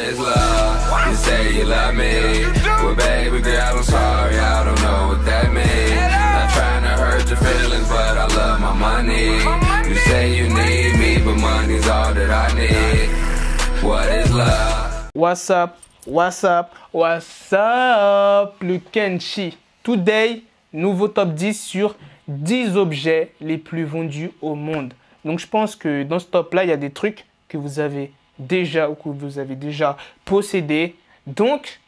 is love? You say you love me, well baby girl, I'm sorry, I don't know what that means. Not trying to hurt your feelings, but I love my money. You say you need me, but money's all that I need. What is love? What's up? What's up? What's up? Le Kenshi. Today, nouveau top 10 sur 10 objets les plus vendus au monde. Donc je pense que dans ce top-là, il y a des trucs que vous avez déjà ou que vous avez déjà possédé. Donc,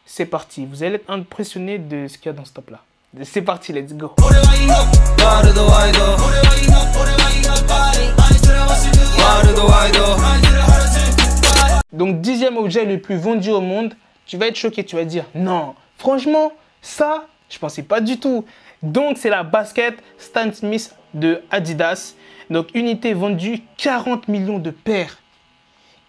c'est parti. Vous allez être impressionné de ce qu'il y a dans ce top-là. C'est parti, let's go. Donc, 10e objet le plus vendu au monde. Tu vas être choqué, tu vas dire, non, franchement, ça, je pensais pas du tout. Donc, c'est la basket Stan Smith de Adidas. Donc, unité vendue 40 millions de paires.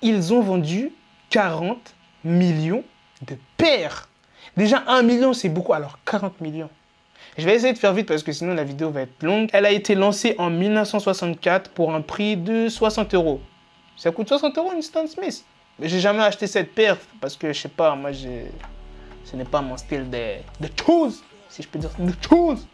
Ils ont vendu 40 millions de paires. Déjà, 1 million, c'est beaucoup. Alors, 40 millions. Je vais essayer de faire vite parce que sinon, la vidéo va être longue. Elle a été lancée en 1964 pour un prix de 60 €. Ça coûte 60 € une Stan Smith. Mais j'ai jamais acheté cette paire parce que, je sais pas, moi, ce n'est pas mon style de shoes, si je peux dire, de shoes.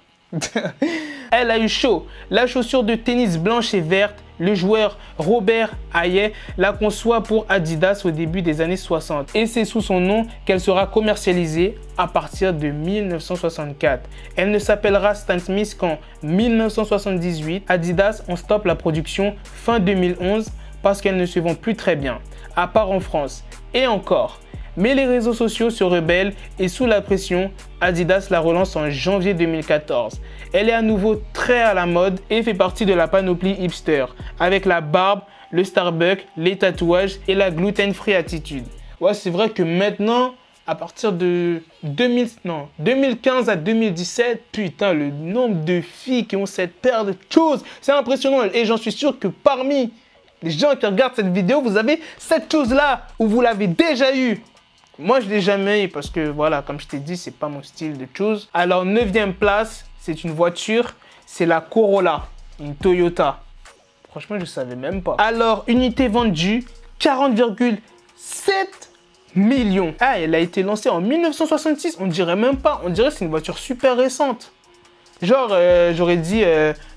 Elle a eu chaud. La chaussure de tennis blanche et verte, le joueur Robert Hayes la conçoit pour Adidas au début des années 60. Et c'est sous son nom qu'elle sera commercialisée à partir de 1964. Elle ne s'appellera Stan Smith qu'en 1978. Adidas en stoppe la production fin 2011 parce qu'elle ne se vend plus très bien, à part en France. Et encore. Mais les réseaux sociaux se rebellent et sous la pression, Adidas la relance en janvier 2014. Elle est à nouveau très à la mode et fait partie de la panoplie hipster, avec la barbe, le Starbucks, les tatouages et la gluten-free attitude. Ouais, c'est vrai que maintenant, à partir de 2015 à 2017, putain, le nombre de filles qui ont cette paire de choses, c'est impressionnant. Et j'en suis sûr que parmi les gens qui regardent cette vidéo, vous avez cette chose-là ou vous l'avez déjà eu. Moi, je ne l'ai jamais eu parce que, voilà, comme je t'ai dit, c'est pas mon style de choses. Alors, 9e place, c'est une voiture, c'est la Corolla, une Toyota. Franchement, je ne savais même pas. Alors, unité vendue, 40,7 millions. Ah, elle a été lancée en 1966, on dirait même pas. On dirait que c'est une voiture super récente. Genre, j'aurais dit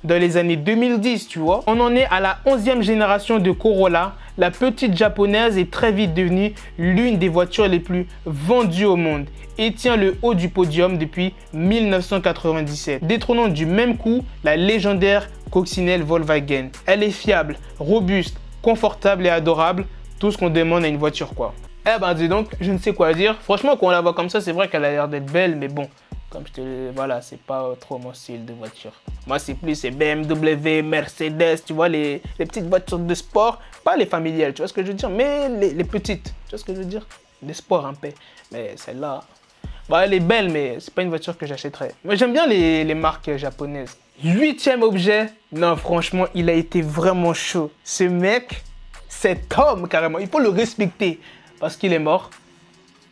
dans les années 2010, tu vois. On en est à la 11e génération de Corolla. La petite japonaise est très vite devenue l'une des voitures les plus vendues au monde et tient le haut du podium depuis 1997, détrônant du même coup la légendaire coccinelle Volkswagen. Elle est fiable, robuste, confortable et adorable. Tout ce qu'on demande à une voiture, quoi. Eh ben, dis donc, je ne sais quoi dire. Franchement, quand on la voit comme ça, c'est vrai qu'elle a l'air d'être belle, mais bon. Comme je te dis, voilà, c'est pas trop mon style de voiture. Moi, c'est plus BMW, Mercedes, tu vois, les petites voitures de sport. Pas les familiales, tu vois ce que je veux dire, mais les petites, tu vois ce que je veux dire. Des sports un peu. Mais celle-là, bon, elle est belle, mais c'est pas une voiture que j'achèterais. Moi, j'aime bien les marques japonaises. 8e objet. Non, franchement, il a été vraiment chaud. Ce mec, cet homme, carrément, il faut le respecter parce qu'il est mort.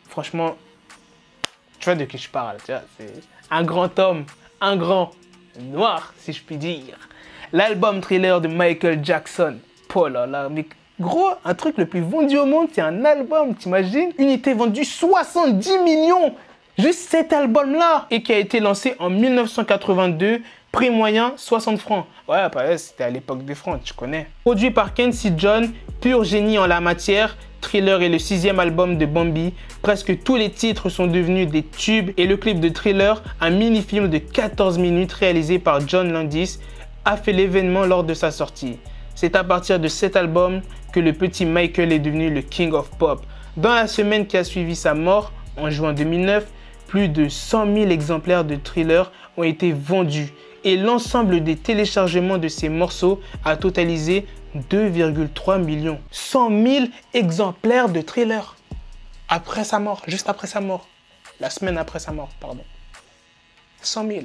Franchement, tu vois de qui je parle, tu vois, c'est un grand homme, un grand noir, si je puis dire. L'album Thriller de Michael Jackson. Oh là là, mais gros, un truc le plus vendu au monde, c'est un album, t'imagines? Unité vendue 70 millions, juste cet album-là, et qui a été lancé en 1982, prix moyen 60 francs. Ouais, c'était à l'époque des francs, tu connais. Produit par Quincy Jones, pur génie en la matière. Thriller est le 6e album de Bambi. Presque tous les titres sont devenus des tubes et le clip de Thriller, un mini-film de 14 minutes réalisé par John Landis, a fait l'événement lors de sa sortie. C'est à partir de cet album que le petit Michael est devenu le King of Pop. Dans la semaine qui a suivi sa mort, en juin 2009, plus de 100 000 exemplaires de Thriller ont été vendus et l'ensemble des téléchargements de ces morceaux a totalisé 2,3 millions. 100 000 exemplaires de Thriller. Après sa mort, juste après sa mort. La semaine après sa mort, pardon. 100 000.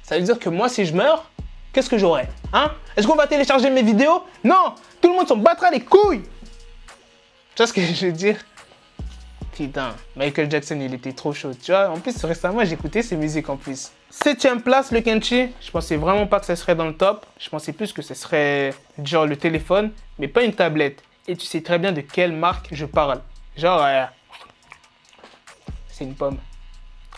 Ça veut dire que moi, si je meurs, qu'est-ce que j'aurai? Hein? Est-ce qu'on va télécharger mes vidéos? Non! Tout le monde s'en battra les couilles! Tu vois ce que je veux dire? Putain, Michael Jackson, il était trop chaud, tu vois. En plus, récemment, j'écoutais ses musiques en plus. 7e place, le Kenshi. Je pensais vraiment pas que ça serait dans le top. Je pensais plus que ce serait genre le téléphone, mais pas une tablette. Et tu sais très bien de quelle marque je parle. Genre, c'est une pomme.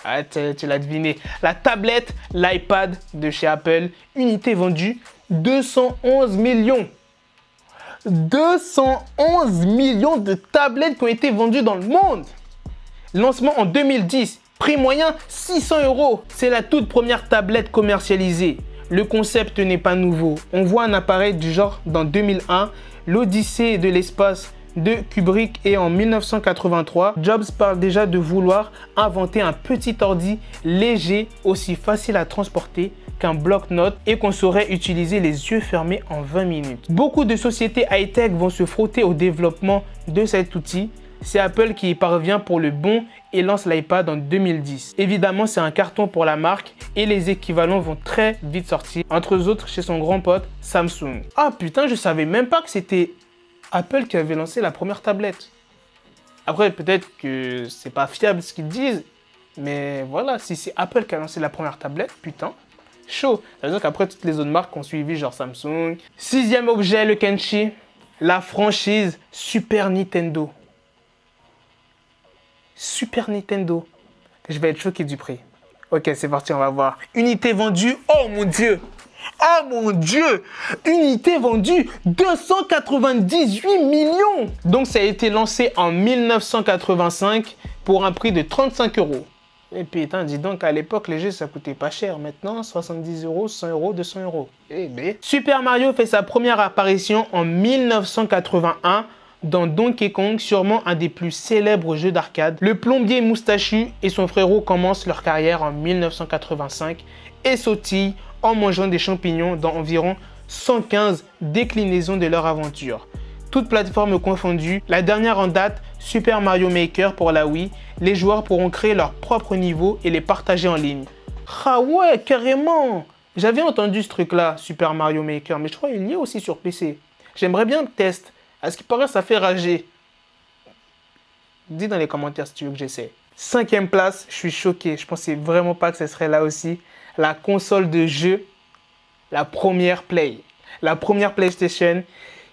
Ah, tu l'as deviné. La tablette, l'iPad de chez Apple. Unité vendue, 211 millions. 211 millions de tablettes qui ont été vendues dans le monde. Lancement en 2010. Prix moyen, 600 €. C'est la toute première tablette commercialisée. Le concept n'est pas nouveau. On voit un appareil du genre dans 2001, l'Odyssée de l'espace de Kubrick, et en 1983, Jobs parle déjà de vouloir inventer un petit ordi léger, aussi facile à transporter qu'un bloc-notes et qu'on saurait utiliser les yeux fermés en 20 minutes. Beaucoup de sociétés high-tech vont se frotter au développement de cet outil. C'est Apple qui y parvient pour le bon et lance l'iPad en 2010. Évidemment, c'est un carton pour la marque et les équivalents vont très vite sortir, entre autres chez son grand pote Samsung. Ah putain, je savais même pas que c'était Apple qui avait lancé la première tablette. Après, peut-être que c'est pas fiable ce qu'ils disent, mais voilà, si c'est Apple qui a lancé la première tablette, putain, chaud. C'est-à-dire qu'après, toutes les autres marques ont suivi, genre Samsung. Sixième objet, le Kenshi, la franchise Super Nintendo. Super Nintendo. Je vais être choqué du prix. Ok, c'est parti, on va voir. Unité vendue, oh mon Dieu! Oh mon Dieu! Unité vendue 298 millions! Donc ça a été lancé en 1985 pour un prix de 35 €. Et putain, dis donc, à l'époque, les jeux, ça coûtait pas cher. Maintenant, 70 €, 100 €, 200 €. Eh ben. Super Mario fait sa première apparition en 1981 dans Donkey Kong, sûrement un des plus célèbres jeux d'arcade. Le plombier moustachu et son frérot commencent leur carrière en 1985 et sautillent en mangeant des champignons dans environ 115 déclinaisons de leur aventure. Toutes plateformes confondues, la dernière en date, Super Mario Maker pour la Wii, les joueurs pourront créer leur propre niveau et les partager en ligne. Ah ouais, carrément! J'avais entendu ce truc-là, Super Mario Maker, mais je crois qu'il y est aussi sur PC. J'aimerais bien le tester. À ce qui paraît, ça fait rager. Dis dans les commentaires si tu veux que j'essaie. Cinquième place, je suis choqué. Je pensais vraiment pas que ce serait là aussi. La console de jeu, la première Play. La première PlayStation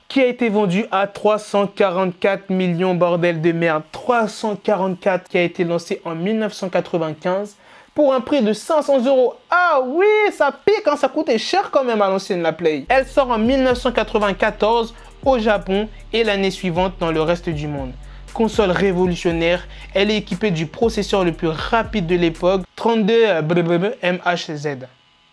qui a été vendue à 344 millions, bordel de merde. 344, qui a été lancée en 1995 pour un prix de 500 €. Ah oui, ça pique, hein, ça coûtait cher quand même à l'ancienne la Play. Elle sort en 1994 au Japon et l'année suivante dans le reste du monde. Console révolutionnaire, elle est équipée du processeur le plus rapide de l'époque, 32 MHz.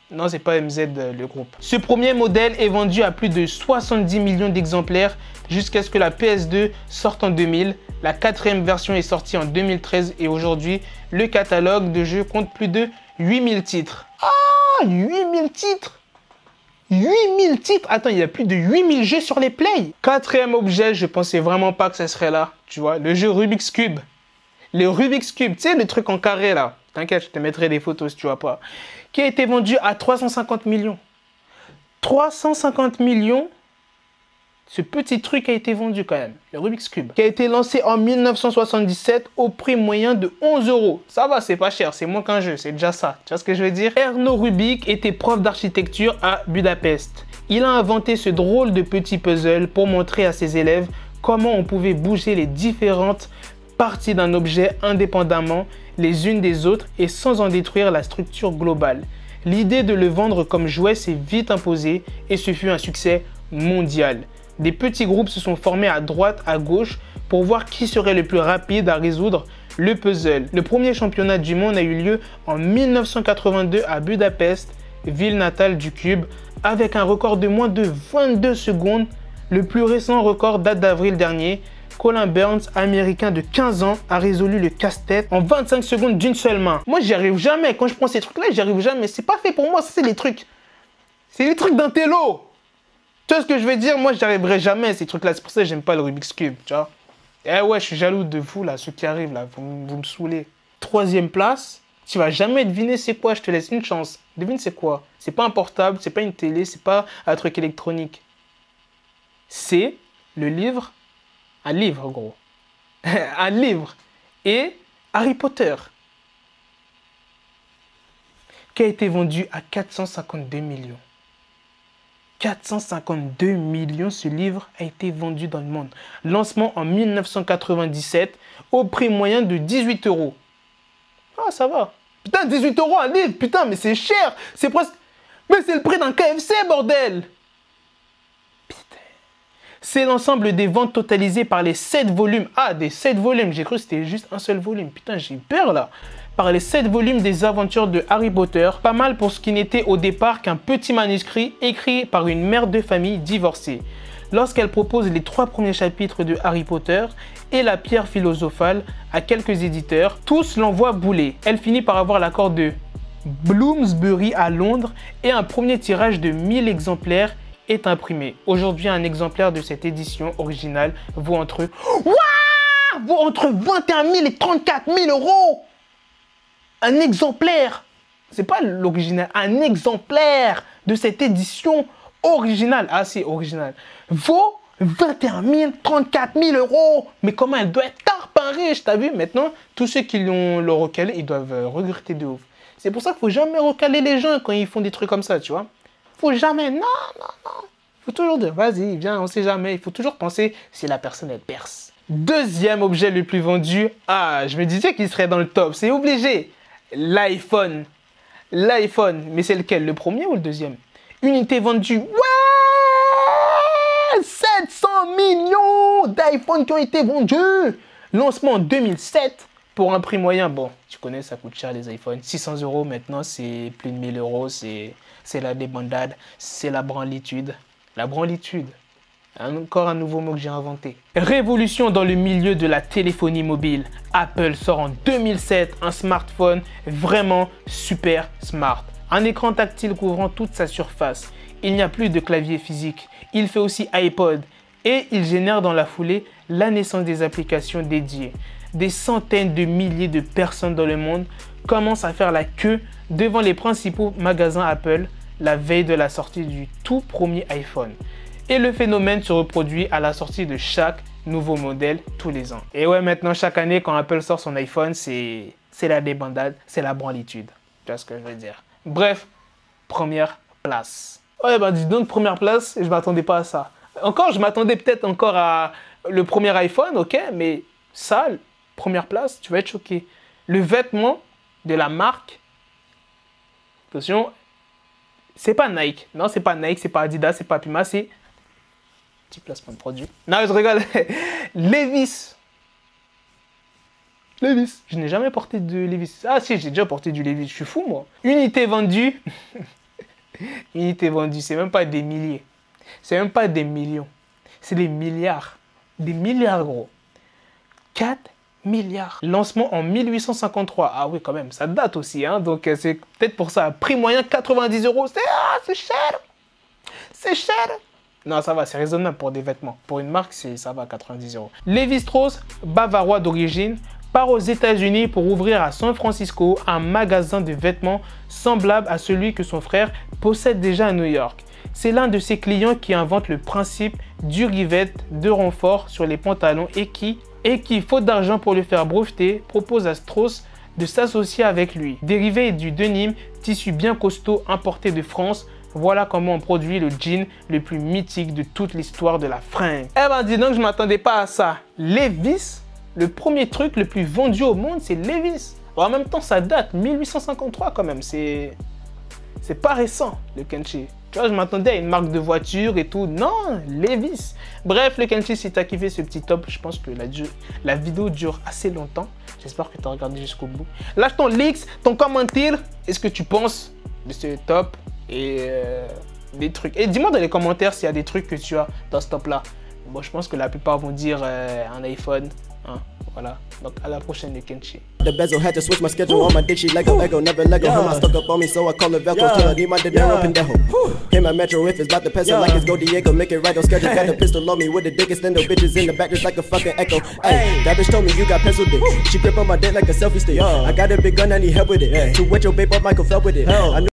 Non, c'est pas MZ le groupe. Ce premier modèle est vendu à plus de 70 millions d'exemplaires jusqu'à ce que la PS2 sorte en 2000. La quatrième version est sortie en 2013 et aujourd'hui, le catalogue de jeux compte plus de 8000 titres. Ah, 8000 titres! 8000 titres. Attends, il y a plus de 8000 jeux sur les Play. Quatrième objet, je pensais vraiment pas que ça serait là. Tu vois, le jeu Rubik's Cube. Le Rubik's Cube, tu sais, le truc en carré là. T'inquiète, je te mettrai des photos si tu vois pas. Qui a été vendu à 350 millions. 350 millions. Ce petit truc a été vendu quand même, le Rubik's Cube, qui a été lancé en 1977 au prix moyen de 11 €. Ça va, c'est pas cher, c'est moins qu'un jeu, c'est déjà ça. Tu vois ce que je veux dire? Erno Rubik était prof d'architecture à Budapest. Il a inventé ce drôle de petit puzzle pour montrer à ses élèves comment on pouvait bouger les différentes parties d'un objet indépendamment les unes des autres et sans en détruire la structure globale. L'idée de le vendre comme jouet s'est vite imposée et ce fut un succès mondial. Des petits groupes se sont formés à droite, à gauche pour voir qui serait le plus rapide à résoudre le puzzle. Le premier championnat du monde a eu lieu en 1982 à Budapest, ville natale du cube, avec un record de moins de 22 secondes. Le plus récent record date d'avril dernier. Colin Burns, américain de 15 ans, a résolu le casse-tête en 25 secondes d'une seule main. Moi, j'y arrive jamais. Quand je prends ces trucs-là, j'y arrive jamais. C'est pas fait pour moi, ça, c'est les trucs. C'est les trucs d'un télo. Tu vois ce que je veux dire? Moi, j'y arriverai jamais à ces trucs-là. C'est pour ça que j'aime pas le Rubik's Cube, tu vois. Eh ouais, je suis jaloux de vous, là, ceux qui arrivent, là. Vous me saoulez. Troisième place, tu vas jamais deviner c'est quoi. Je te laisse une chance. Devine c'est quoi? C'est pas un portable, c'est pas une télé, c'est pas un truc électronique. C'est le livre. Un livre, gros. Un livre. Et Harry Potter. Qui a été vendu à 452 millions. 452 millions, ce livre a été vendu dans le monde. Lancement en 1997 au prix moyen de 18 €. Ah, ça va. Putain, 18 € un livre, putain, mais c'est cher. C'est presque... Mais c'est le prix d'un KFC, bordel. Putain. C'est l'ensemble des ventes totalisées par les 7 volumes. Ah, des 7 volumes. J'ai cru que c'était juste un seul volume. Putain, j'ai peur là. Par les 7 volumes des aventures de Harry Potter. Pas mal pour ce qui n'était au départ qu'un petit manuscrit écrit par une mère de famille divorcée. Lorsqu'elle propose les 3 premiers chapitres de Harry Potter et la pierre philosophale à quelques éditeurs, tous l'envoient bouler. Elle finit par avoir l'accord de Bloomsbury à Londres et un premier tirage de 1000 exemplaires est imprimé. Aujourd'hui, un exemplaire de cette édition originale vaut entre 21 000 et 34 000 €. Un exemplaire, c'est pas l'original, un exemplaire de cette édition originale, ah c'est original, vaut 21 000, 34 000 €. Mais comment elle doit être tarpin riche, t'as vu? Maintenant, tous ceux qui l'ont recalé, ils doivent regretter de ouf. C'est pour ça qu'il faut jamais recaler les gens quand ils font des trucs comme ça, tu vois. Faut jamais, non. Faut toujours dire, vas-y, viens, on sait jamais. Il faut toujours penser si la personne, elle perce. Deuxième objet le plus vendu, ah, je me disais qu'il serait dans le top, c'est obligé. L'iPhone. L'iPhone, mais c'est lequel? Le premier ou le deuxième? Unité vendue, ouais, 700 millions d'iPhone qui ont été vendus. Lancement en 2007 pour un prix moyen. Bon, tu connais, ça coûte cher les iPhones. 600 € maintenant, c'est plus de 1000 €. C'est la débandade, c'est la branlitude. La branlitude. Encore un nouveau mot que j'ai inventé. Révolution dans le milieu de la téléphonie mobile. Apple sort en 2007 un smartphone vraiment super smart. Un écran tactile couvrant toute sa surface. Il n'y a plus de clavier physique. Il fait aussi iPod. Et il génère dans la foulée la naissance des applications dédiées. Des centaines de milliers de personnes dans le monde commencent à faire la queue devant les principaux magasins Apple la veille de la sortie du tout premier iPhone. Et le phénomène se reproduit à la sortie de chaque nouveau modèle tous les ans. Et ouais, maintenant, chaque année, quand Apple sort son iPhone, c'est la débandade, c'est la branlitude. Tu vois ce que je veux dire? Bref, première place. Ouais, bah dis donc, première place, je m'attendais pas à ça. Encore, je m'attendais peut-être encore à le premier iPhone, ok? Mais ça, première place, tu vas être choqué. Le vêtement de la marque, attention, c'est pas Nike. Non, c'est pas Nike, c'est pas Adidas, c'est pas Puma, c'est... Petit placement de produit. Non, je rigole. Levi's. Levi's. Je n'ai jamais porté de Levi's. Ah si, j'ai déjà porté du Levi's. Je suis fou, moi. Unité vendue. Unité vendue, c'est même pas des milliers. C'est même pas des millions. C'est des milliards. Des milliards, gros. 4 milliards. Lancement en 1853. Ah oui, quand même, ça date aussi. Hein, donc, c'est peut-être pour ça. Prix moyen, 90 €. C'est cher. C'est cher. Non, ça va, c'est raisonnable pour des vêtements. Pour une marque, ça va, 90 €. Lévi-Strauss, bavarois d'origine, part aux États-Unis pour ouvrir à San Francisco un magasin de vêtements semblable à celui que son frère possède déjà à New York. C'est l'un de ses clients qui invente le principe du rivet de renfort sur les pantalons et qui, faute d'argent pour le faire breveter, propose à Strauss de s'associer avec lui. Dérivé du denim, tissu bien costaud importé de France, voilà comment on produit le jean le plus mythique de toute l'histoire de la fringue. Eh ben dis donc, je m'attendais pas à ça. Levi's, le premier truc le plus vendu au monde, c'est Levi's. En même temps, ça date, 1853 quand même. C'est pas récent, le Kenchi. Tu vois, je m'attendais à une marque de voiture et tout. Non, Levi's. Bref, le Kenchi, si tu as kiffé ce petit top, je pense que la vidéo dure assez longtemps. J'espère que tu as regardé jusqu'au bout. Lâche ton likes, ton commentaire. Est-ce que tu penses de ce top et des trucs. Et dis-moi dans les commentaires s'il y a des trucs que tu as dans ce top là. Bon, je pense que la plupart vont dire un iPhone. Hein, voilà. Donc à la prochaine, les Kenchi. The bezel had to switch my schedule on my dick. She Lego, never Lego. Him, I stuck up on me, so I call it Velcro. Till I need my dinero pendejo. Him, my metro if it's about to peso like it's Go Diego. Make it right on schedule. Got the pistol on me with the dick extendo. Bitches in the back just like a fucking echo. Hey, that bitch told me you got pencil dick. She grip on my dick like a selfie stick. I got a big gun, I need help with it. To wet your babe up, Michael fell with it.